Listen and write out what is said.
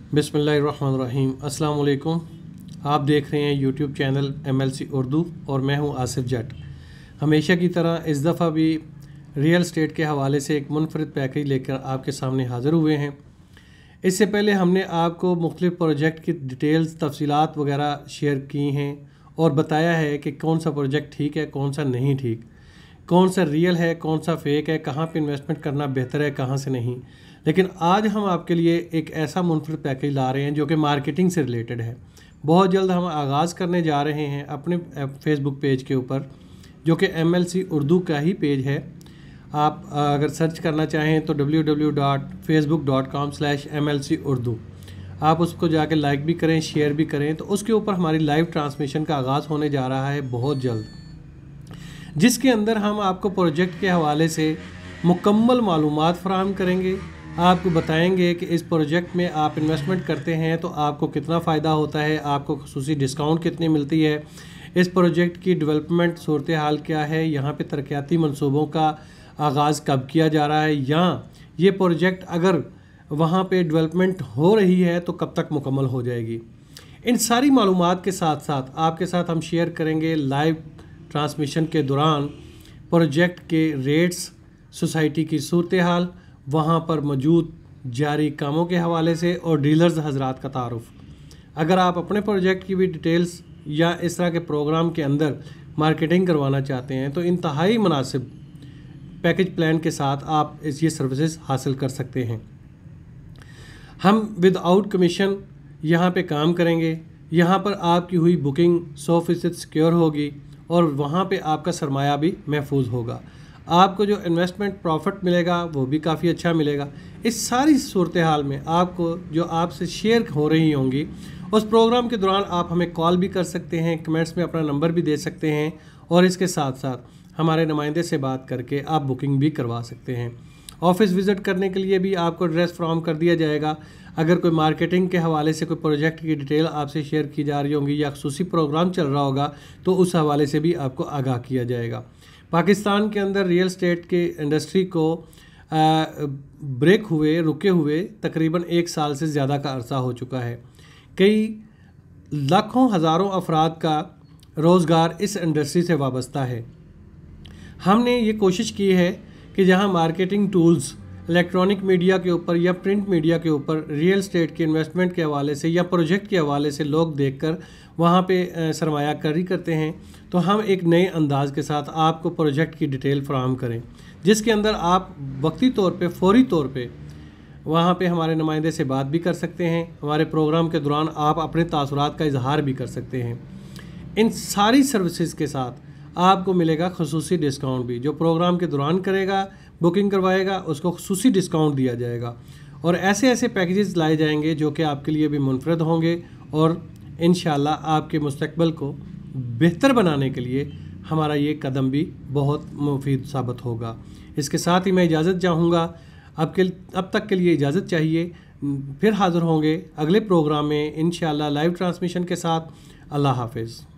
बिस्मिल्लाहिर्रहमानिर्रहीम। अस्सलाम वालेकुम। आप देख रहे हैं यूट्यूब चैनल MLC उर्दू और मैं हूं आसिफ जट। हमेशा की तरह इस दफ़ा भी रियल एस्टेट के हवाले से एक मुनफरिद पैकेज लेकर आपके सामने हाज़िर हुए हैं। इससे पहले हमने आपको मुख्तलिफ प्रोजेक्ट की डिटेल्स तफसीलात वगैरह शेयर की हैं और बताया है कि कौन सा प्रोजेक्ट ठीक है, कौन सा नहीं ठीक, कौन सा रियल है, कौन सा फेक है, कहाँ पे इन्वेस्टमेंट करना बेहतर है, कहाँ से नहीं। लेकिन आज हम आपके लिए एक ऐसा मुनफरिद पैकेज ला रहे हैं जो कि मार्केटिंग से रिलेटेड है। बहुत जल्द हम आगाज़ करने जा रहे हैं अपने फेसबुक पेज के ऊपर, जो कि MLC उर्दू का ही पेज है। आप अगर सर्च करना चाहें तो www.facebook.com/MLC उर्दू, आप उसको जाके लाइक भी करें, शेयर भी करें। तो उसके ऊपर हमारी लाइव ट्रांसमिशन का आगाज़ होने जा रहा है बहुत जल्द, जिसके अंदर हम आपको प्रोजेक्ट के हवाले से मुकम्मल मालूमात फराहम करेंगे। आपको बताएंगे कि इस प्रोजेक्ट में आप इन्वेस्टमेंट करते हैं तो आपको कितना फ़ायदा होता है, आपको खुसूसी डिस्काउंट कितनी मिलती है, इस प्रोजेक्ट की डेवलपमेंट सूरत हाल क्या है, यहाँ पे तरक्याती मंसूबों का आगाज़ कब किया जा रहा है, या ये प्रोजेक्ट अगर वहाँ पे डेवलपमेंट हो रही है तो कब तक मुकम्मल हो जाएगी। इन सारी मालूमात के साथ साथ आपके साथ हम शेयर करेंगे लाइव ट्रांसमिशन के दौरान प्रोजेक्ट के रेट्स, सोसाइटी की सूरत हाल, वहाँ पर मौजूद जारी कामों के हवाले से और डीलर्स हजरात का तारुफ। अगर आप अपने प्रोजेक्ट की भी डिटेल्स या इस तरह के प्रोग्राम के अंदर मार्केटिंग करवाना चाहते हैं तो इंतहाई मुनासिब पैकेज प्लान के साथ आप ये सर्विसेज हासिल कर सकते हैं। हम विदाउट कमीशन यहाँ पे काम करेंगे। यहाँ पर आपकी हुई बुकिंग 100% सिक्योर होगी और वहाँ पे आपका सरमाया भी महफूज होगा। आपको जो इन्वेस्टमेंट प्रॉफिट मिलेगा वो भी काफ़ी अच्छा मिलेगा। इस सारी सूरत हाल में आपको जो आपसे शेयर हो रही होंगी, उस प्रोग्राम के दौरान आप हमें कॉल भी कर सकते हैं, कमेंट्स में अपना नंबर भी दे सकते हैं और इसके साथ साथ हमारे नुमाइंदे से बात करके आप बुकिंग भी करवा सकते हैं। ऑफिस विज़िट करने के लिए भी आपको एड्रेस फ्राहम कर दिया जाएगा। अगर कोई मार्केटिंग के हवाले से कोई प्रोजेक्ट की डिटेल आपसे शेयर की जा रही होंगी या खुसूसी प्रोग्राम चल रहा होगा तो उस हवाले से भी आपको आगाह किया जाएगा। पाकिस्तान के अंदर रियल एस्टेट के इंडस्ट्री को रुके हुए तकरीबन 1 साल से ज़्यादा का अरसा हो चुका है। कई लाखों हज़ारों अफराद का रोज़गार इस इंडस्ट्री से वाबस्ता है। हमने ये कोशिश की है कि जहां मार्केटिंग टूल्स इलेक्ट्रॉनिक मीडिया के ऊपर या प्रिंट मीडिया के ऊपर रियल एस्टेट के इन्वेस्टमेंट के हवाले से या प्रोजेक्ट के हवाले से लोग देखकर वहाँ पे सरमायाकारी करते हैं, तो हम एक नए अंदाज़ के साथ आपको प्रोजेक्ट की डिटेल फराहम करें, जिसके अंदर आप वक्ती तौर पे, फौरी तौर पे वहाँ पे हमारे नुमाइंदे से बात भी कर सकते हैं। हमारे प्रोग्राम के दौरान आप अपने तासुरात का इजहार भी कर सकते हैं। इन सारी सर्विसेज के साथ आपको मिलेगा खुसूसी डिस्काउंट भी। जो प्रोग्राम के दौरान करेगा, बुकिंग करवाएगा, उसको खुसूसी डिस्काउंट दिया जाएगा और ऐसे ऐसे पैकेजेस लाए जाएंगे जो कि आपके लिए भी मुनफरद होंगे और इंशाल्लाह आपके मुस्तकबिल को बेहतर बनाने के लिए हमारा ये कदम भी बहुत मुफीद साबित होगा। इसके साथ ही मैं इजाज़त चाहूँगा। अब तक के लिए इजाज़त चाहिए। फिर हाज़िर होंगे अगले प्रोग्राम में इंशाल्लाह लाइव ट्रांसमिशन के साथ। अल्लाह हाफिज़।